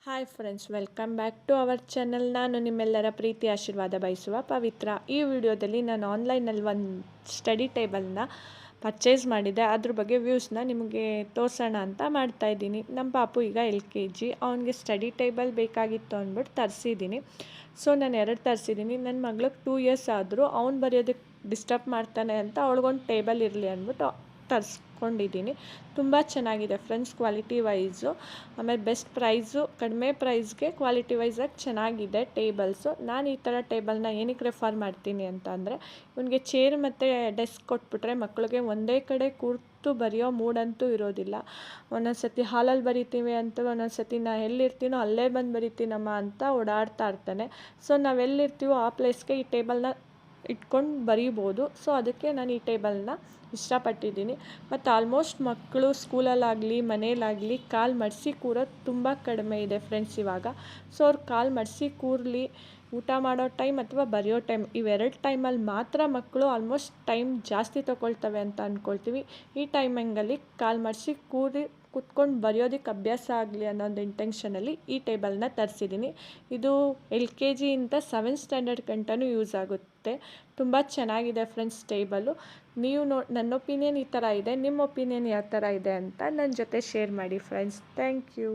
Hi friends, welcome back to our channel. ನಾನು ನಿಮ್ಮೆಲ್ಲರ ಪ್ರೀತಿ ಆಶೀರ್ವಾದ ಬಯಸುವ ಪವಿತ್ರ. ಈ ವಿಡಿಯೋದಲ್ಲಿ ನಾನು ಆನ್ಲೈನಲ್ಲಿ ಒಂದು ಸ್ಟಡಿ ಟೇಬಲ್ನ ಪರ್ಚೇಸ್ ಮಾಡಿದ್ದೆ. ಅದ್ರ ಬಗ್ಗೆ ವ್ಯೂಸ್ನ ನಿಮಗೆ ತೋರಿಸೋಣ ಅಂತ ಮಾಡ್ತಾಯಿದ್ದೀನಿ. ನಮ್ಮ ಪಾಪು ಈಗ LKG, ಅವನಿಗೆ ಸ್ಟಡಿ ಟೇಬಲ್ ಬೇಕಾಗಿತ್ತು ಅಂದ್ಬಿಟ್ಟು ತರಿಸಿದ್ದೀನಿ. ಸೊ ನಾನು 2 ತರಿಸಿದ್ದೀನಿ. ನನ್ನ ಮಗಳಿಗೆ 2 ಇಯರ್ಸ್ ಆದರೂ ಅವ್ನು ಬರೆಯೋದಕ್ಕೆ ಡಿಸ್ಟರ್ಬ್ ಮಾಡ್ತಾನೆ ಅಂತ ಅವಳಿಗೊಂದು ಟೇಬಲ್ ಇರಲಿ ಅಂದ್ಬಿಟ್ಟು ತರಿಸ್ಕೊಂಡಿದ್ದೀನಿ. ತುಂಬ ಚೆನ್ನಾಗಿದೆ ಫ್ರೆಂಡ್ಸ್, ಕ್ವಾಲಿಟಿ ವೈಸು. ಆಮೇಲೆ ಬೆಸ್ಟ್ ಪ್ರೈಸು, ಕಡಿಮೆ ಪ್ರೈಸ್ಗೆ ಕ್ವಾಲಿಟಿ ವೈಸಾಗಿ ಚೆನ್ನಾಗಿದೆ ಟೇಬಲ್ಸು. ನಾನು ಈ ಥರ ಟೇಬಲ್ನ ಏನಕ್ಕೆ ರೆಫರ್ ಮಾಡ್ತೀನಿ ಅಂತ ಅಂದರೆ, ಇವನಿಗೆ ಚೇರ್ ಮತ್ತು ಡೆಸ್ಕ್ ಕೊಟ್ಬಿಟ್ರೆ ಮಕ್ಕಳಿಗೆ ಒಂದೇ ಕಡೆ ಕೂತು ಬರೆಯೋ ಮೂಡಂತೂ ಇರೋದಿಲ್ಲ. ಒಂದೊಂದು ಸತಿ ಹಾಲಲ್ಲಿ ಬರಿತೀವಿ ಅಂತ, ಒಂದೊಂದು ಸತಿ ಎಲ್ಲಿರ್ತೀನೋ ಅಲ್ಲೇ ಬಂದು ಬರಿತೀನಮ್ಮ ಅಂತ ಓಡಾಡ್ತಾ ಇರ್ತಾನೆ. ಸೊ ನಾವೆಲ್ಲಿರ್ತೀವೋ ಆ ಪ್ಲೇಸ್ಗೆ ಈ ಟೇಬಲ್ನ ಇಟ್ಕೊಂಡು ಬರೀಬೋದು. ಸೊ ಅದಕ್ಕೆ ನಾನು ಈ ಟೇಬಲ್ನ ಇಷ್ಟಪಟ್ಟಿದ್ದೀನಿ. ಮತ್ತು ಆಲ್ಮೋಸ್ಟ್ ಮಕ್ಕಳು ಸ್ಕೂಲಲ್ಲಾಗಲಿ ಮನೇಲಾಗಲಿ ಕಾಲು ಮಡಿಸಿ ಕೂರೋದು ತುಂಬ ಕಡಿಮೆ ಇದೆ ಫ್ರೆಂಡ್ಸ್ ಇವಾಗ. ಸೊ ಅವ್ರು ಕಾಲು ಮಡಿಸಿ ಕೂರಲಿ, ಊಟ ಮಾಡೋ ಟೈಮ್ ಅಥವಾ ಬರೆಯೋ ಟೈಮ್, ಇವೆರಡು ಟೈಮಲ್ಲಿ ಮಾತ್ರ ಮಕ್ಕಳು ಆಲ್ಮೋಸ್ಟ್ ಟೈಮ್ ಜಾಸ್ತಿ ತೊಗೊಳ್ತವೆ ಅಂತ ಅಂದ್ಕೊಳ್ತೀವಿ. ಈ ಟೈಮಿಂಗಲ್ಲಿ ಕಾಲು ಮಡಿಸಿ ಕುತ್ಕೊಂಡು ಬರೆಯೋದಕ್ಕೆ ಅಭ್ಯಾಸ ಆಗಲಿ ಅನ್ನೋ ಒಂದು ಇಂಟೆನ್ಷನಲ್ಲಿ ಈ ಟೇಬಲ್ನ ತರಿಸಿದ್ದೀನಿ. ಇದು LKG ಇಂದ 7th ಸ್ಟ್ಯಾಂಡರ್ಡ್ ಗಂಟನೂ ಯೂಸ್ ಆಗುತ್ತೆ. ತುಂಬ ಚೆನ್ನಾಗಿದೆ ಫ್ರೆಂಡ್ಸ್ ಟೇಬಲು. ನೀವು ನನ್ನ ಒಪಿನಿಯನ್ ಈ ಥರ ಇದೆ, ನಿಮ್ಮ ಒಪಿನಿಯನ್ ಯಾವ ಥರ ಇದೆ ಅಂತ ನನ್ನ ಜೊತೆ ಶೇರ್ ಮಾಡಿ ಫ್ರೆಂಡ್ಸ್. Thank you.